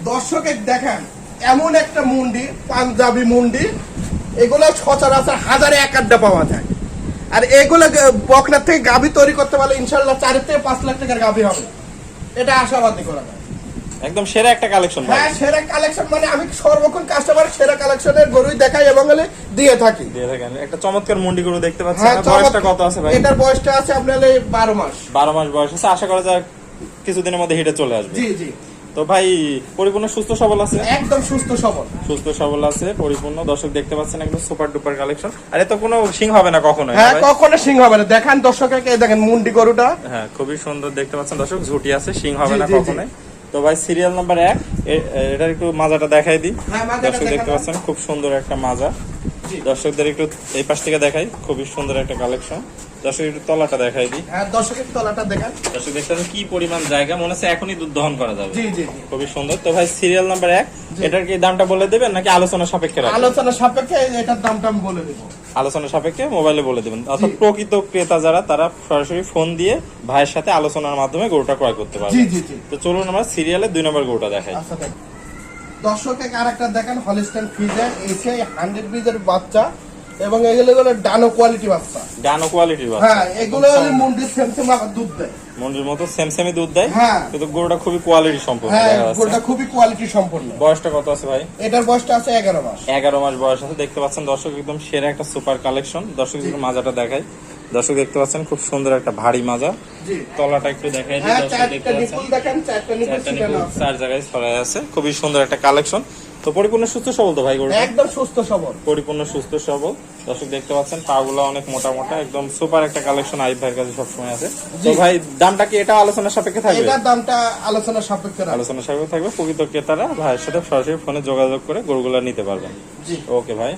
দর্শক দেখেন এমন একটা মুন্ডি, পাঞ্জাবি মুন্ডি, এগুলো সচরাচর হাজারে এক আড্ডা পাওয়া যায়। আর এগুলো বকনার থেকে গাভী তৈরি করতে পারলে ইনশাল্লাহ 4 থেকে 5 লাখ টাকার গাভী হবে, এটা আশাবাদী করা যায়। একদম সেরা একটা কালেকশন। হ্যাঁ, সেরা কালেকশন মানে আমি সর্বক্ষণ কাস্টমার সেরা কালেকশনের গরুই দেখাই এবং দিয়ে থাকি। একটা চমৎকার মুন্ডি গরু দেখতে পাচ্ছেন। বয়সটা কত আছে ভাই? এটার বয়সটা আছে আপনার 12 মাস। 12 মাস বয়স আছে, আশা করা যায় কিছুদিনের মধ্যে হিটে চলে আসবে। জি জি। তো ভাই পরিপূর্ণ সুস্থ সবল আছে? একদম সুস্থ সবল। সুস্থ সবল আছে পরিপূর্ণ। দর্শক দেখতে পাচ্ছেন একদম সুপার ডুপার কালেকশন। আর এত কোনো সিং হবে না কখনো? হ্যাঁ, কখনো সিং হবে না। দেখেন দর্শককে, দেখেন মুন্ডি গরুটা। হ্যাঁ, খুবই সুন্দর দেখতে পাচ্ছেন দর্শক, ঝুটি আছে, সিং হবে না কখনো। তো ভাই সিরিয়াল নাম্বার 1, এটার একটু মাজাটা দেখাই দিই। দর্শক দেখতে পাচ্ছেন খুব সুন্দর একটা মাজা। দর্শকদের একটু এই পাশ থেকে দেখাই, খুবই সুন্দর একটা কালেকশন। দর্শক একটু তলাটা দেখাই দিই। হ্যাঁ, দর্শকের তলাটা দেখেন। দর্শক দেখতে পাচ্ছেন কি পরিমাণ জায়গা, মনে হচ্ছে এখনই দুধ দহন করা যাবে। জি জি, খুবই সুন্দর। তো ভাই সিরিয়াল নাম্বার 1, এটার কি দামটা বলে দেবেন নাকি আলোচনা সাপেক্ষে রাখবেন? আলোচনা সাপেক্ষে এটার দামটা আমি বলে দেব। আলোচনা সাপেক্ষে মোবাইলে বলে দেবেন। অর্থাৎ প্রকৃত ক্রেতা যারা, তারা সরাসরি ফোন দিয়ে ভাইয়ের সাথে আলোচনার মাধ্যমে গরুটা ক্রয় করতে পারবে। জি জি জি। তো চলুন আমরা সিরিয়ালে 2 নম্বর গরুটা দেখাই। আচ্ছা, দেখেন দর্শকের আরেকটা দেখেন, হলিস্টাইন ফ্রিজিয়ান এশিয়াই 100 বীজের বাচ্চা, এবং এগুলো হলো ডানো কোয়ালিটি বাচ্চা। ডানো কোয়ালিটির বাচ্চা। হ্যাঁ, এগুলো হলো মুন্ডির সেমসেম দুধ দেয়। মুন্ডির মতো সেমসেমই দুধ দেয়। হ্যাঁ, কিন্তু গরুটা খুবই কোয়ালিটি সম্পন্ন। হ্যাঁ, গরুটা খুবই কোয়ালিটি সম্পন্ন। বয়সটা কত আছে ভাই? এটার বয়সটা আছে 11 মাস। 11 মাস বয়স আছে। দেখতে পাচ্ছেন দর্শক একদম সেরা একটা সুপার কালেকশন। দর্শক একটু মাজাটা দেখাই। দর্শক দেখতে পাচ্ছেন খুব সুন্দর একটা ভারী মাজা। জি, তলাটা একটু দেখাই দিই। দর্শক দেখতে পাচ্ছেন দেখেন, 4টা নিপুল ছিটানো আছে, 4 জায়গায় ছড়ায় আছে। খুবই সুন্দর একটা কালেকশন। তো পরিপূর্ণ সুস্থ সবল তো ভাই গরুটা? একদম সুস্থ সবল, পরিপূর্ণ সুস্থ সবল। দর্শক দেখতে পাচ্ছেন পাগুলো অনেক মোটা মোটা, একদম সুপার একটা কালেকশন। আইব ভাইয়ের কাছে সবসময় আছে। তো ভাই দামটা কি এটা আলোচনা সাপেক্ষে থাকবে? এটার দামটা আলোচনা সাপেক্ষে আলোচনা সাপেক্ষে থাকবে। প্রকৃত ক্রেতারা ভাইয়ের সাথে সরাসরি ফোনে যোগাযোগ করে গরুগুলো নিতে পারবেন। জি, ওকে ভাই,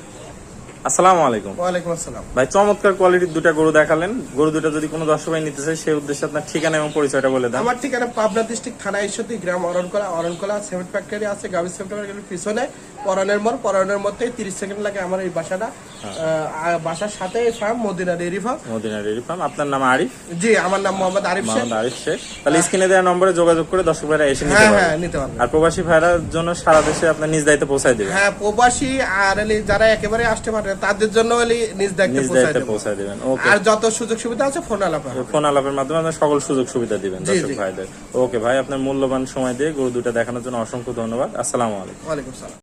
আসসালামু আলাইকুম। ওয়ালাইকুম আসসালাম। ভাই চমৎকার কোয়ালিটির 2টা গরু দেখালেন। গরু দুটো যদি কোনো দর্শক ভাই নিতে চায়, সেই উদ্দেশ্যে আপনার ঠিকানা এবং পরিচয়টা বলে দেন। আমার ঠিকানা পাবনা ডিস্ট্রিক্ট থানা ঈশ্বরদী, গ্রাম অরণকলা সিমেন্ট ফ্যাক্টরি আছে, গাভী সেক্টরের পিছনে পরানের মোড়। পরানের মধ্যে 30 সেকেন্ড লাগে আমার এই বাসাটা। বাসার সাথে farm Madina dairy farm. Madina dairy farm. আপনার নাম আরিফ? জি, আমার নাম মোহাম্মদ আরিফ শেখ। আরিফ শেখ। তাহলে স্ক্রিনে দেওয়া নম্বরে যোগাযোগ করে দর্শক ভাইরা এসে নিতে পারবেন। হ্যাঁ, নিতে পারবেন। আর প্রবাসী ভাইরার জন্য সারা দেশে আপনার নিজ দায়িত্বে পৌঁছায় দেবেন। হ্যাঁ, প্রবাসী আর যারা একেবারে আসতে পারে তাদের জন্য নিজ দায়িত্বে পৌঁছায় দেবেন। ওকে। আর যত সুযোগ সুবিধা আছে ফোন আলাপের মাধ্যমে আপনার সকল সুযোগ সুবিধা দিবেন দর্শক ভাইদের। ওকে ভাই, আপনার মূল্যবান সময় দিয়ে গরু দুটো দেখানোর জন্য অসংখ্য ধন্যবাদ। আসসালামু আলাইকুম। ওয়ালাইকুম আসসালাম।